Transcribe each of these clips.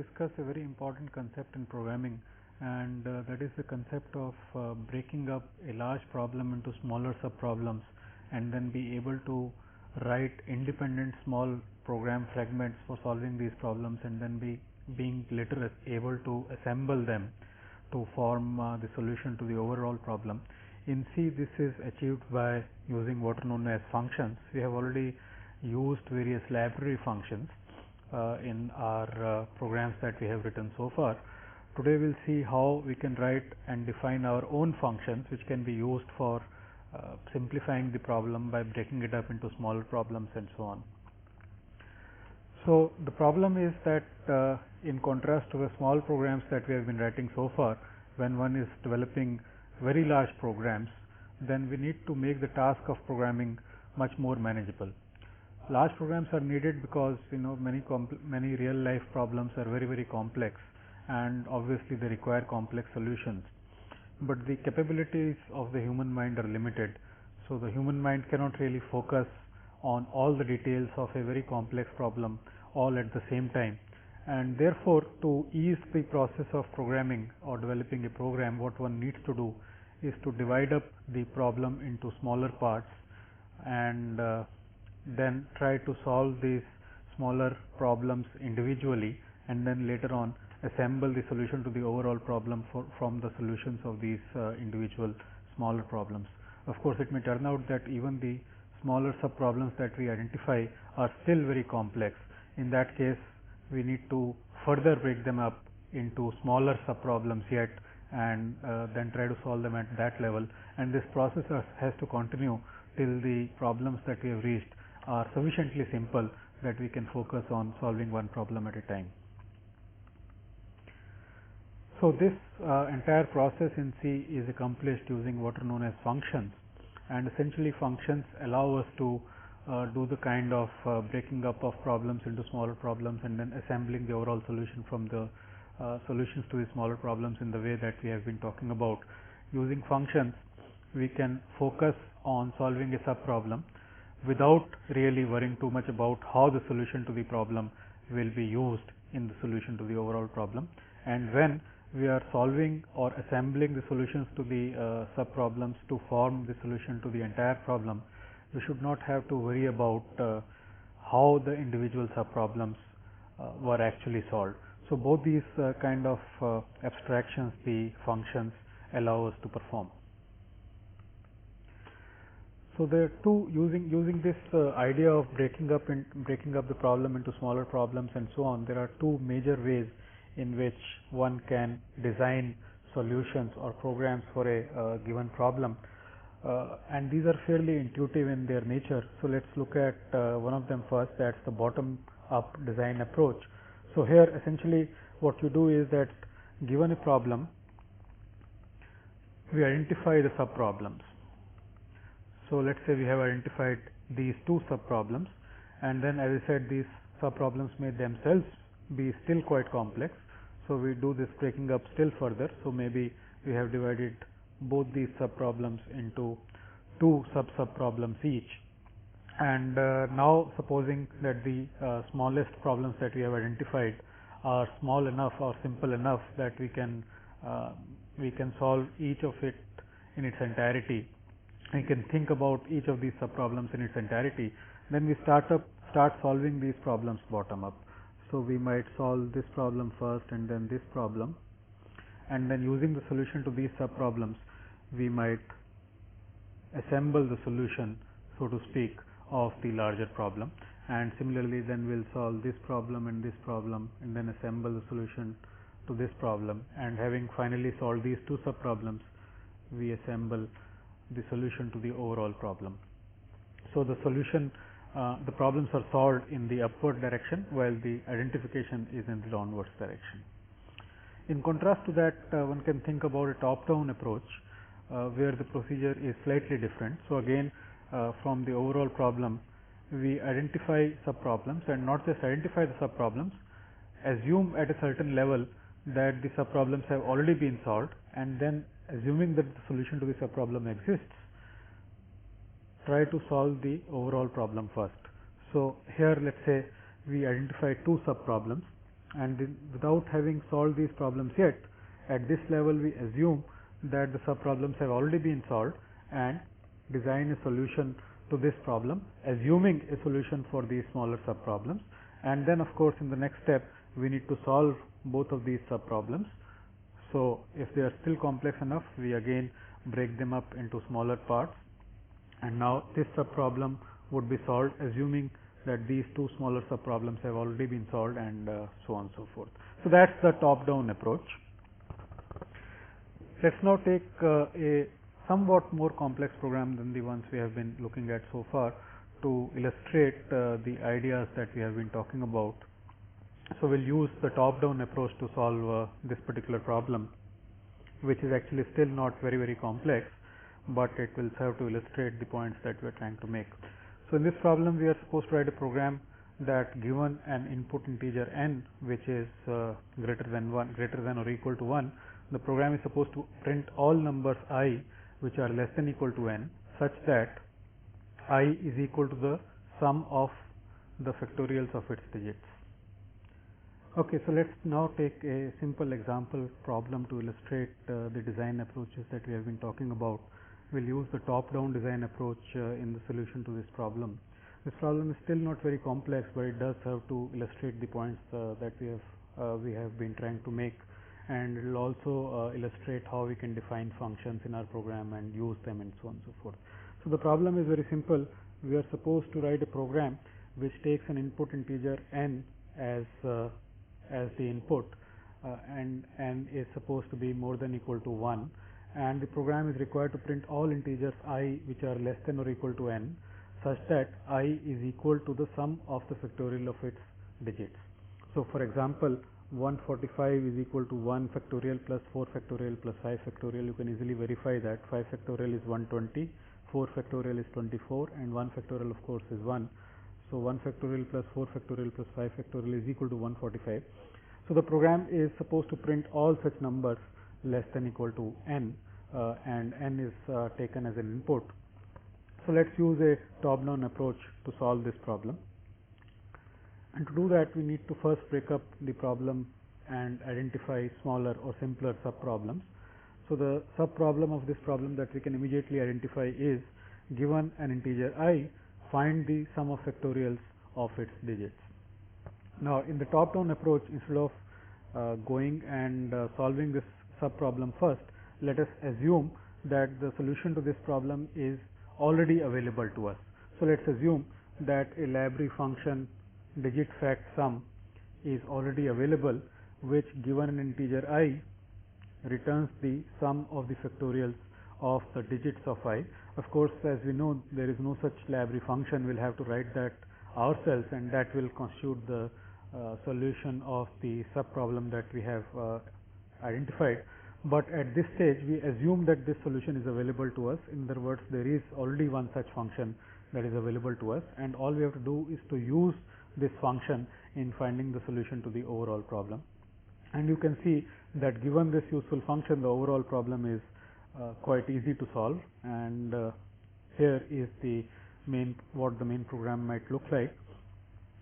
discuss a very important concept in programming, and that is the concept of breaking up a large problem into smaller subproblems and then be able to write independent small program fragments for solving these problems, and then being later able to assemble them to form the solution to the overall problem. In C, this is achieved by using what are known as functions. We have already used various library functions in our programs that we have written so far. Today we'll see how we can write and define our own functions, which can be used for simplifying the problem by breaking it up into smaller problems and so on. So the problem is that in contrast to the small programs that we have been writing so far, when one is developing very large programs, then we need to make the task of programming much more manageable. Large programs are needed because many real life problems are very complex, and obviously they require complex solutions. But the capabilities of the human mind are limited, so the human mind cannot really focus on all the details of a very complex problem all at the same time. And therefore, to ease the process of programming or developing a program, what one needs to do is to divide up the problem into smaller parts and then try to solve these smaller problems individually, and then later on assemble the solution to the overall problem from the solutions of these individual smaller problems. Of course, it may turn out that even the smaller subproblems that we identify are still very complex. In that case, we need to further break them up into smaller subproblems yet, and then try to solve them at that level. And this process has to continue till the problems that we have reached are sufficiently simple that we can focus on solving one problem at a time. So this entire process in C is accomplished using what are known as functions, and essentially functions allow us to do the kind of breaking up of problems into smaller problems and then assembling the overall solution from the solutions to the smaller problems in the way that we have been talking about. Using functions, we can focus on solving a subproblem without really worrying too much about how the solution to the problem will be used in the solution to the overall problem. And when we are solving or assembling the solutions to the subproblems to form the solution to the entire problem, we should not have to worry about how the individual subproblems were actually solved. So both these kind of abstractions, the functions, allow us to perform. So there are two, using this idea of breaking up the problem into smaller problems and so on, there are two major ways in which one can design solutions or programs for a given problem, and these are fairly intuitive in their nature. So let's look at one of them first. That's the bottom up design approach. So here essentially what you do is that given a problem, we identify the subproblems. So let's say we have identified these two subproblems, and then as I said, these subproblems may themselves be still quite complex. So we do this breaking up still further. So maybe we have divided both these subproblems into two subproblems each. And now supposing that the smallest problems that we have identified are small enough or simple enough that we can solve each of it in its entirety. We can think about each of these subproblems in its entirety. Then we start solving these problems bottom up. So we might solve this problem first and then this problem, and then using the solution to these subproblems, we might assemble the solution, so to speak, of the larger problem. And similarly, then we'll solve this problem and then assemble the solution to this problem. And having finally solved these two subproblems, we assemble the solution to the overall problem. So the solution, the problems are solved in the upward direction, while the identification is in the downwards direction. In contrast to that, one can think about a top-down approach, where the procedure is slightly different. So again, from the overall problem, we identify subproblems, and not just identify the subproblems, assume at a certain level that the subproblems have already been solved, and then assuming that the solution to the subproblem exists, try to solve the overall problem first. So here let's say we identify two subproblems, and without having solved these problems yet, at this level we assume that the sub-problems have already been solved and design a solution to this problem, assuming a solution for these smaller sub-problems. And then of course in the next step we need to solve both of these sub-problems. So if they are still complex enough, we again break them up into smaller parts, and now this sub-problem would be solved assuming that these two smaller sub-problems have already been solved, and so on and so forth. So that's the top-down approach. Let's now take a somewhat more complex program than the ones we have been looking at so far to illustrate the ideas that we have been talking about. So we'll use the top-down approach to solve this particular problem, which is actually still not very complex, but it will serve to illustrate the points that we are trying to make. So in this problem we are supposed to write a program that, given an input integer n which is greater than or equal to 1, the program is supposed to print all numbers I which are less than equal to n, such that I is equal to the sum of the factorials of its digits. Okay, so let's now take a simple example problem to illustrate the design approaches that we have been talking about. We'll use the top-down design approach in the solution to this problem. This problem is still not very complex, but it does have to illustrate the points that we have been trying to make, and it will also illustrate how we can define functions in our program and use them, and so on and so forth. So the problem is very simple. We are supposed to write a program which takes an input integer n as the input, and n is supposed to be more than equal to 1, and the program is required to print all integers I which are less than or equal to n, such that I is equal to the sum of the factorial of its digits. So for example, 145 is equal to 1 factorial plus 4 factorial plus 5 factorial. You can easily verify that 5 factorial is 120, 4 factorial is 24, and 1 factorial of course is 1. So 1 factorial plus 4 factorial plus 5 factorial is equal to 145. So the program is supposed to print all such numbers less than equal to n, and n is taken as an input. So let's use a top-down approach to solve this problem. And to do that, we need to first break up the problem and identify smaller or simpler sub-problems. So the sub-problem of this problem that we can immediately identify is, given an integer I, find the sum of factorials of its digits. Now in the top-down approach, instead of going and solving this sub-problem first, let us assume that the solution to this problem is already available to us. So let's assume that a library function digit fact sum is already available, which, given an integer I, returns the sum of the factorials of the digits of I. Of course, as we know, there is no such library function. We'll have to write that ourselves, and that will constitute the solution of the sub-problem that we have identified. But at this stage, we assume that this solution is available to us. In other words, there is already one such function that is available to us, and all we have to do is to use this function in finding the solution to the overall problem. And you can see that given this useful function, the overall problem is quite easy to solve, and here is what the main program might look like.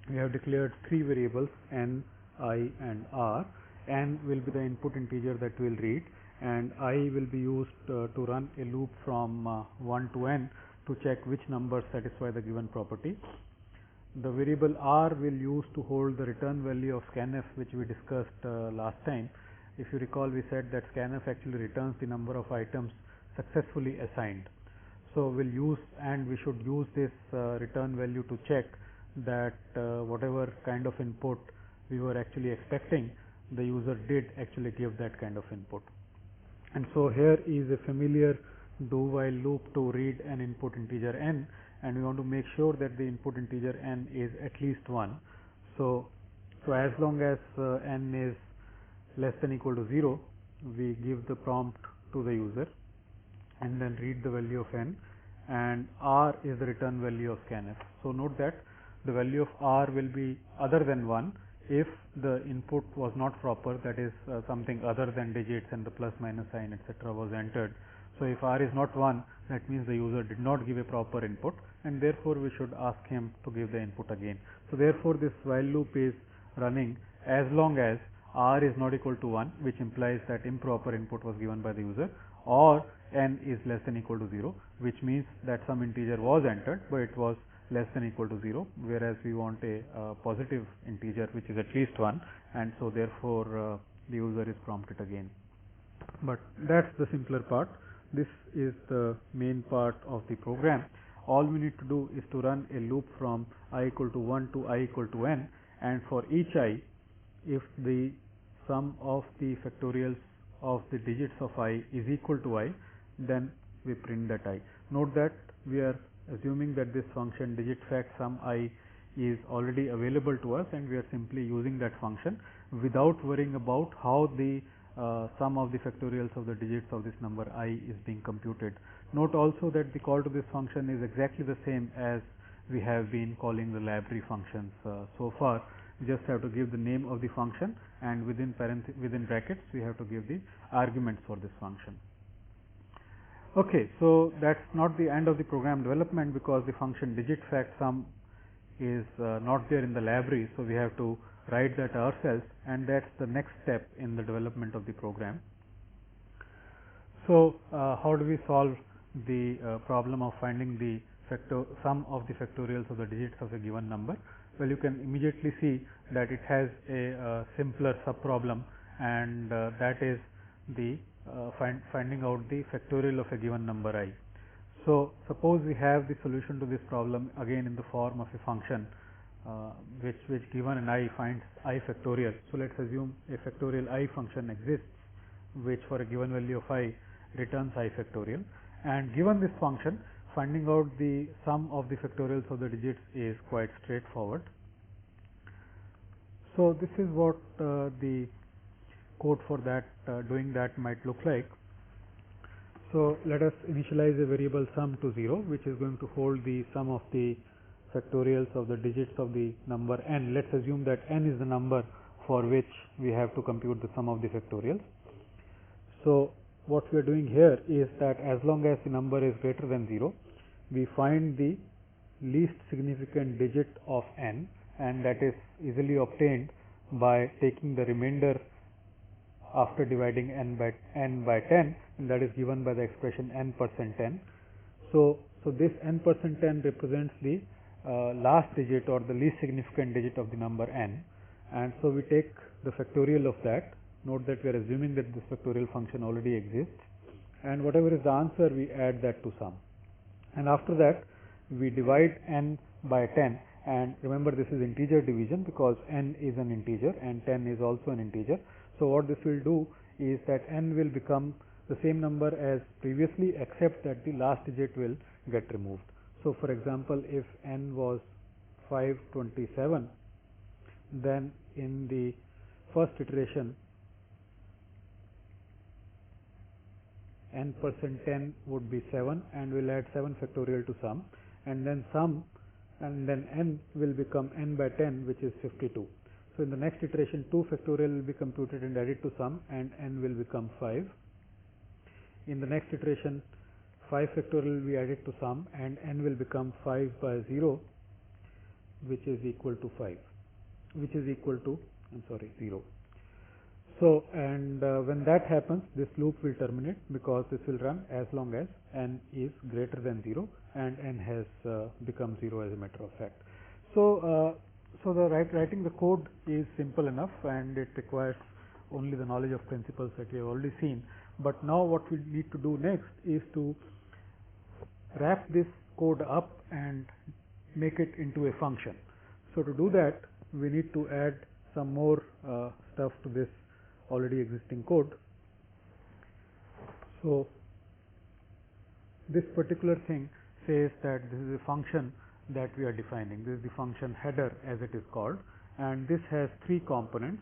We have declared three variables, n, I, and r. N will be the input integer that we will read, and I will be used to run a loop from 1 to n to check which numbers satisfy the given property. The variable r will use to hold the return value of scanf, which we discussed last time. If you recall, we said that scanf actually returns the number of items successfully assigned. So we should use this return value to check that whatever kind of input we were actually expecting, the user did actually give that kind of input. And so here is a familiar do while loop to read an input integer n, and we want to make sure that the input integer n is at least 1. So as long as n is less than equal to 0, we give the prompt to the user and then read the value of n, and r is the return value of scanf. So note that the value of r will be other than 1 if the input was not proper, that is something other than digits and the plus minus sign etc. was entered. So if r is not 1, that means the user did not give a proper input, and therefore we should ask him to give the input again. So therefore this while loop is running as long as r is not equal to 1, which implies that improper input was given by the user, or n is less than equal to 0, which means that some integer was entered but it was less than equal to 0, whereas we want a positive integer which is at least 1, and so therefore the user is prompted again. But that's the simpler part. This is the main part of the program. All we need to do is to run a loop from I equal to 1 to I equal to n, and for each I, if the sum of the factorials of the digits of I is equal to I, then we print that I. Note that we are assuming that this function digit fact sum I is already available to us, and we are simply using that function without worrying about how the sum of the factorials of the digits of this number I is being computed. Note also that the call to this function is exactly the same as we have been calling the library functions so far. We just have to give the name of the function, and within brackets we have to give the arguments for this function. Okay, so that's not the end of the program development, because the function digit fact sum is not there in the library, so we have to write that ourselves, and that's the next step in the development of the program. So how do we solve the problem of finding the sum of the factorials of the digits of a given number? Well, you can immediately see that it has a simpler subproblem, and that is the finding out the factorial of a given number I. So suppose we have the solution to this problem again in the form of a function which given an I finds I factorial. So let's assume a factorial I function exists, which for a given value of I returns I factorial, and given this function, finding out the sum of the factorials of the digits is quite straightforward. So this is what the code for that doing that might look like. So let us initialize a variable sum to 0, which is going to hold the sum of the factorials of the digits of the number n. Let's assume that n is the number for which we have to compute the sum of the factorials. So what we are doing here is that as long as the number is greater than 0, we find the least significant digit of n, and that is easily obtained by taking the remainder after dividing n by 10, and that is given by the expression n%n. So this n%n represents the last digit or the least significant digit of the number n, and so we take the factorial of that. Note that we are assuming that this factorial function already exists, and whatever is the answer, we add that to sum, and after that we divide n by 10. And remember, this is integer division because n is an integer and 10 is also an integer. So what this will do is that n will become the same number as previously, except that the last digit will get removed. So for example, if n was 527, then in the first iteration n%10 would be 7, and we'll add 7 factorial to sum, and then n will become n by 10, which is 52. So in the next iteration, 2 factorial will be computed and added to sum, and n will become 5. In the next iteration, 5 factorial will be added to sum, and n will become 5 by 0, which is equal to 0. So, and when that happens, this loop will terminate, because this will run as long as n is greater than 0, and n has become 0 as a matter of fact. So, writing the code is simple enough, and it requires only the knowledge of principles that we have already seen. But now what we need to do next is to wrap this code up and make it into a function. So to do that, we need to add some more stuff to this already existing code. So this particular thing says that this is a function that we are defining. This is the function header, as it is called, and this has 3 components.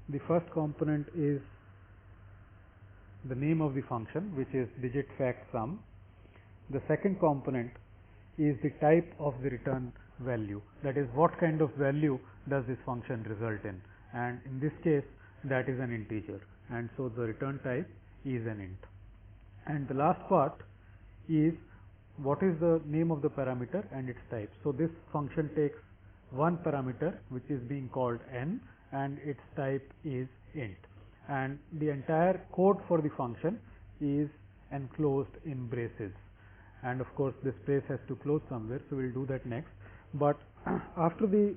The first component is the name of the function, which is digit fact sum. The second component is the type of the return value, that is, what kind of value does this function result in, and in this case that is an integer, and so the return type is an int. And the last part is what is the name of the parameter and its type. So this function takes one parameter which is being called n, and its type is int, and the entire code for the function is enclosed in braces, and of course this brace has to close somewhere, so we will do that next. But after the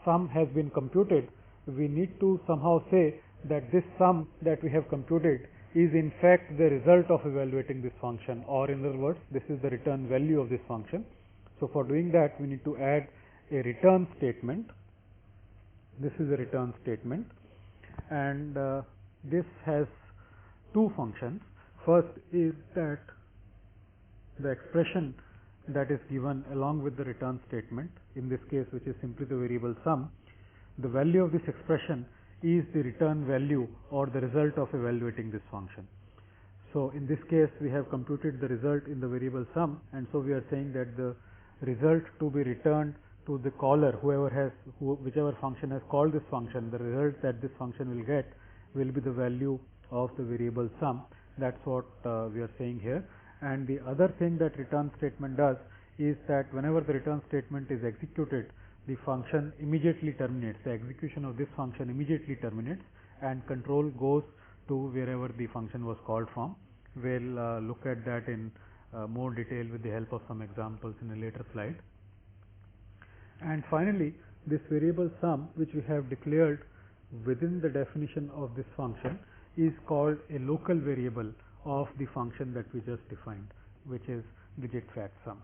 sum has been computed, we need to somehow say that this sum that we have computed is in fact the result of evaluating this function, or in other words, this is the return value of this function. So for doing that, we need to add a return statement. This is a return statement, and this has two functions. First is that the expression that is given along with the return statement, in this case which is simply the variable sum, the value of this expression is the return value or the result of evaluating this function. So in this case we have computed the result in the variable sum, and so we are saying that the result to be returned to the caller, whichever function has called this function, the result that this function will get will be the value of the variable sum. That's what we are saying here. And the other thing that return statement does is that whenever the return statement is executed, the function immediately terminates. The execution of this function immediately terminates, and control goes to wherever the function was called from. We'll look at that in more detail with the help of some examples in a later slide. And finally, this variable sum, which we have declared within the definition of this function, is called a local variable of the function that we just defined, which is digit fact sum.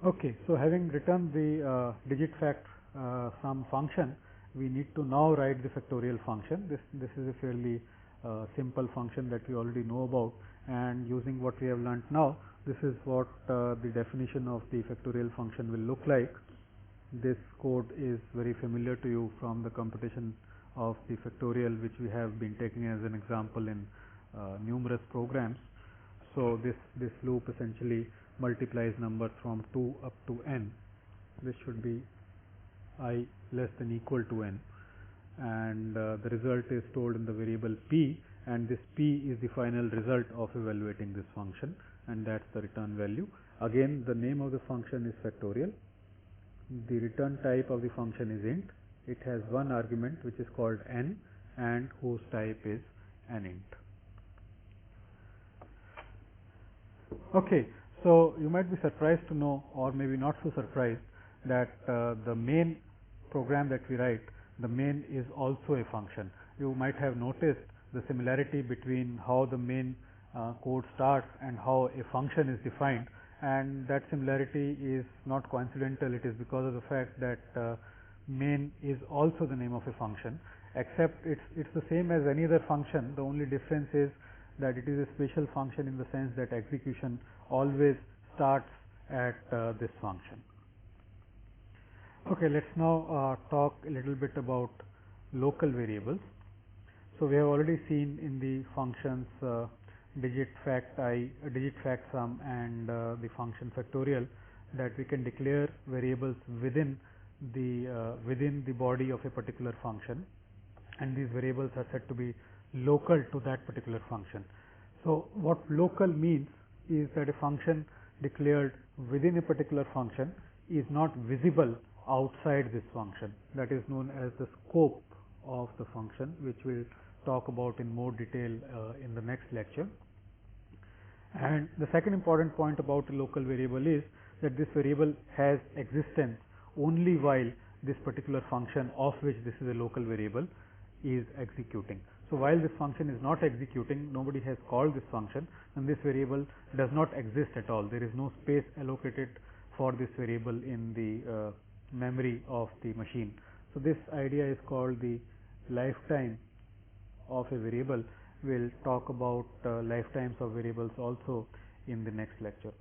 Okay, so having written the digit fact sum function, we need to now write the factorial function. This is a fairly simple function that we already know about, and using what we have learnt now, this is what the definition of the factorial function will look like. This code is very familiar to you from the computation of the factorial, which we have been taking as an example in numerous programs. So this loop essentially multiplies numbers from 2 up to n. This should be I less than equal to n, and the result is stored in the variable p, and this p is the final result of evaluating this function, and that's the return value. Again, the name of the function is factorial. The return type of the function is int. It has one argument which is called n, and whose type is an int. Okay, so you might be surprised to know, or maybe not so surprised, that the main program that we write, the main is also a function. You might have noticed the similarity between how the main code starts and how a function is defined, and that similarity is not coincidental. It is because of the fact that main is also the name of a function, except it's the same as any other function. The only difference is that it is a special function in the sense that execution always starts at this function. Okay, let's now talk a little bit about local variables. So we have already seen in the functions digit fact I, digit fact sum, and the function factorial that we can declare variables within the body of a particular function, and these variables are said to be local to that particular function. So what local means is that a function declared within a particular function is not visible outside this function. That is known as the scope of the function, which we'll talk about in more detail in the next lecture. And the second important point about a local variable is that this variable has existence only while this particular function of which this is a local variable is executing. So while this function is not executing, nobody has called this function, and this variable does not exist at all. There is no space allocated for this variable in the memory of the machine. So this idea is called the lifetime of a variable. We'll talk about lifetimes of variables also in the next lecture.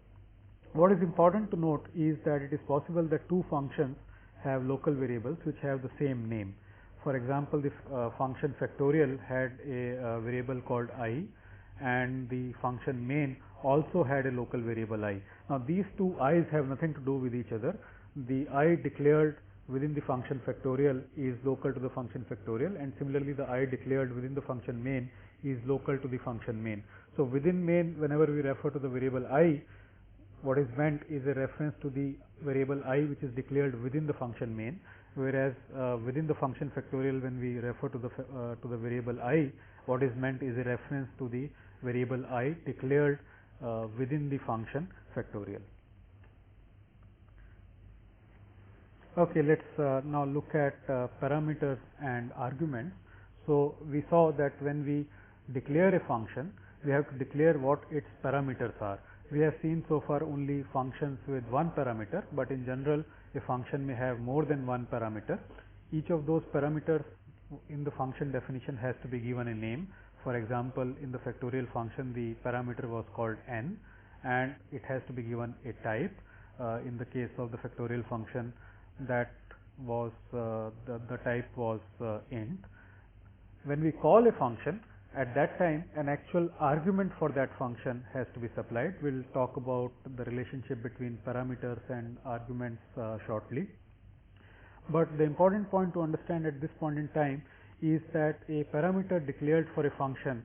What is important to note is that it is possible that two functions have local variables which have the same name. For example, the function factorial had a variable called I, and the function main also had a local variable I. Now these two i's have nothing to do with each other. The I declared within the function factorial is local to the function factorial, and similarly the I declared within the function main is local to the function main. So within main, whenever we refer to the variable I, what is meant is a reference to the variable I which is declared within the function main, whereas within the function factorial, when we refer to the variable I, what is meant is a reference to the variable I declared within the function factorial. Okay, let's now look at parameters and arguments. So we saw that when we declare a function, we have to declare what its parameters are. We have seen so far only functions with one parameter, but in general a function may have more than one parameter. Each of those parameters in the function definition has to be given a name. For example, in the factorial function the parameter was called n and it has to be given a type. In the case of the factorial function, that was the type was int. When we call a function, at that time an actual argument for that function has to be supplied. We will talk about the relationship between parameters and arguments shortly. But the important point to understand at this point in time is that a parameter declared for a function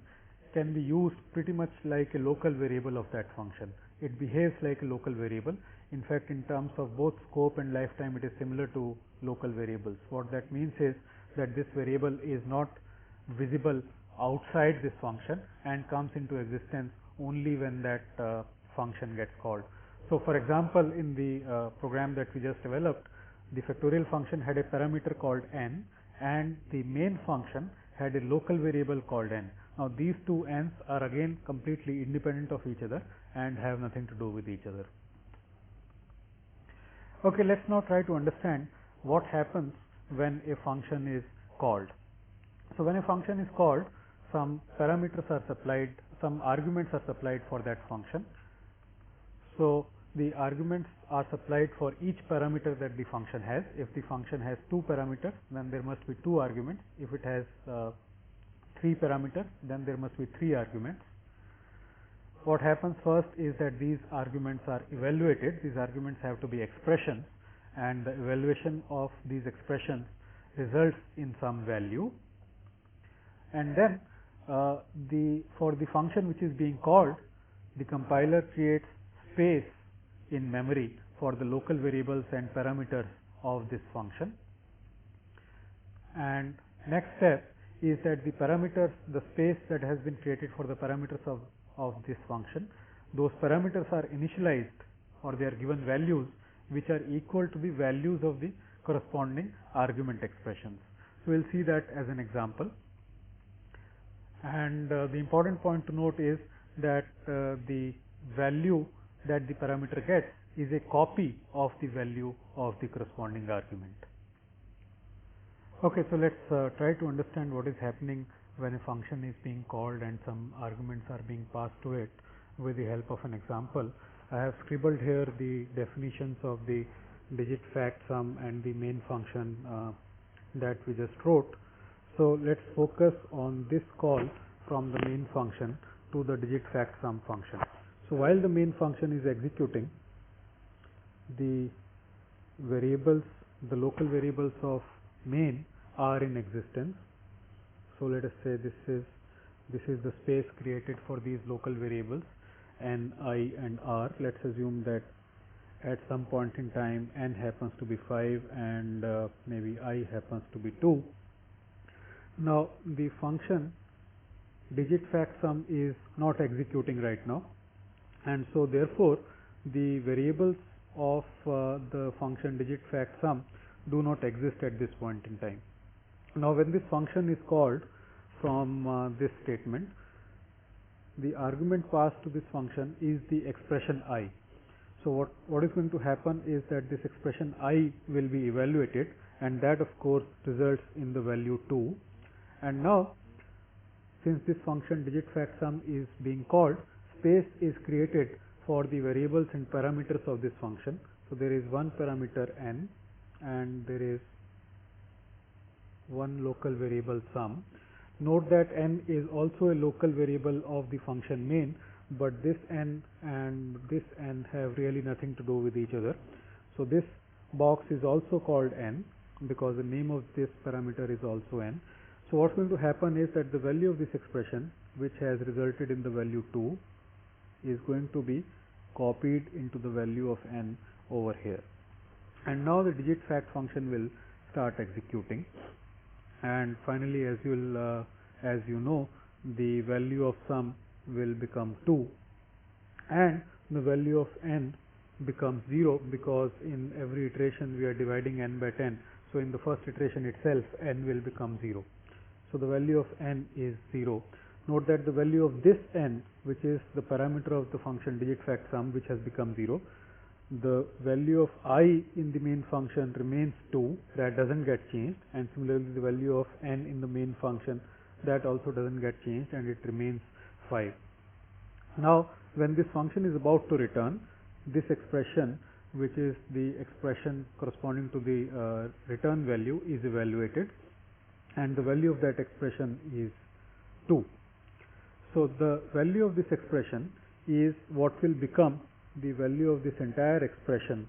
can be used pretty much like a local variable of that function. It behaves like a local variable. In fact, in terms of both scope and lifetime, it is similar to local variables. What that means is that this variable is not visible outside this function and comes into existence only when that function gets called. So for example, in the program that we just developed, the factorial function had a parameter called n and the main function had a local variable called n. Now these two n's are again completely independent of each other and have nothing to do with each other. Okay, let's now try to understand what happens when a function is called. So when a function is called, some parameters are supplied, some arguments are supplied for that function. So the arguments are supplied for each parameter that the function has. If the function has 2 parameters, then there must be 2 arguments. If it has 3 parameters, then there must be 3 arguments. What happens first is that these arguments are evaluated. These arguments have to be expressions, and the evaluation of these expressions results in some value. And then for the function which is being called, the compiler creates space in memory for the local variables and parameters of this function. And next step is that the parameters, the space that has been created for the parameters of this function, those parameters are initialized or they are given values which are equal to the values of the corresponding argument expressions. So we will see that as an example. And the important point to note is that the value that the parameter gets is a copy of the value of the corresponding argument. Okay, so let's try to understand what is happening when a function is being called and some arguments are being passed to it with the help of an example. I have scribbled here the definitions of the digit fact sum and the main function that we just wrote. So let's focus on this call from the main function to the digit fact sum function. So while the main function is executing, the variables, the local variables of main are in existence. So let us say this is the space created for these local variables n, I and r. Let's assume that at some point in time n happens to be 5 and maybe I happens to be 2. Now the function digit fact sum is not executing right now, and so therefore the variables of the function digit fact sum do not exist at this point in time. Now when this function is called from this statement, the argument passed to this function is the expression I. So what is going to happen is that this expression I will be evaluated, and that of course results in the value 2. And now since this function digit fact sum is being called, space is created for the variables and parameters of this function. So there is one parameter n and there is one local variable sum. Note that n is also a local variable of the function main, but this n and this n have really nothing to do with each other. So this box is also called n because the name of this parameter is also n. So what's going to happen is that the value of this expression, which has resulted in the value 2, is going to be copied into the value of n over here. And now the digit fact function will start executing, and finally, as you know, the value of sum will become 2, and the value of n becomes 0, because in every iteration we are dividing n by 10. So in the first iteration itself, n will become 0. So the value of n is 0. Note that the value of this n, which is the parameter of the function digit fact sum, which has become 0, the value of I in the main function remains 2, that doesn't get changed, and similarly the value of n in the main function, that also doesn't get changed, and it remains 5. Now when this function is about to return, this expression, which is the expression corresponding to the return value, is evaluated, and the value of that expression is 2. So the value of this expression is what will become the value of this entire expression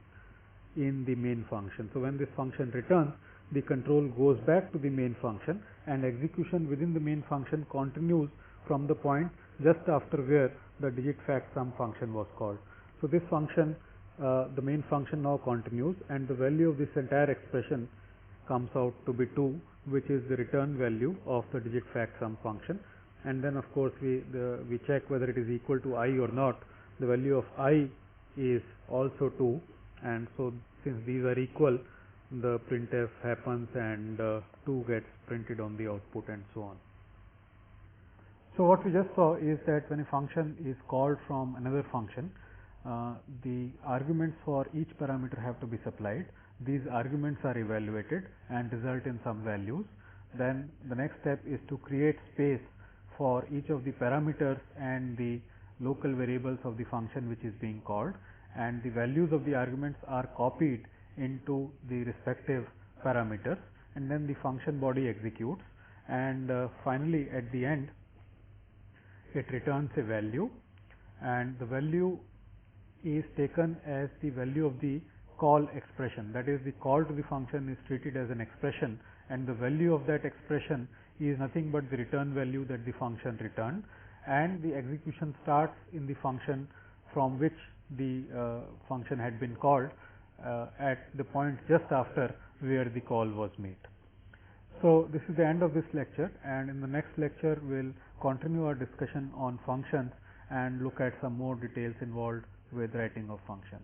in the main function. So when this function returns, the control goes back to the main function, and execution within the main function continues from the point just after where the digit fact sum function was called. So this function, the main function now continues, and the value of this entire expression comes out to be 2, which is the return value of the digit fact sum function. And then of course we check whether it is equal to I or not. The value of I is also 2, and so since these are equal, the printf happens, and 2 gets printed on the output, and so on. So what we just saw is that when a function is called from another function, the arguments for each parameter have to be supplied. These arguments are evaluated and result in some values. Then the next step is to create space for each of the parameters and the local variables of the function which is being called, and the values of the arguments are copied into the respective parameters, and then the function body executes, and finally at the end it returns a value, and the value is taken as the value of the call expression. That is, the call to the function is treated as an expression, and the value of that expression is nothing but the return value that the function returned, and the execution starts in the function from which the function had been called at the point just after where the call was made. So this is the end of this lecture, and in the next lecture we will continue our discussion on functions and look at some more details involved with writing of functions.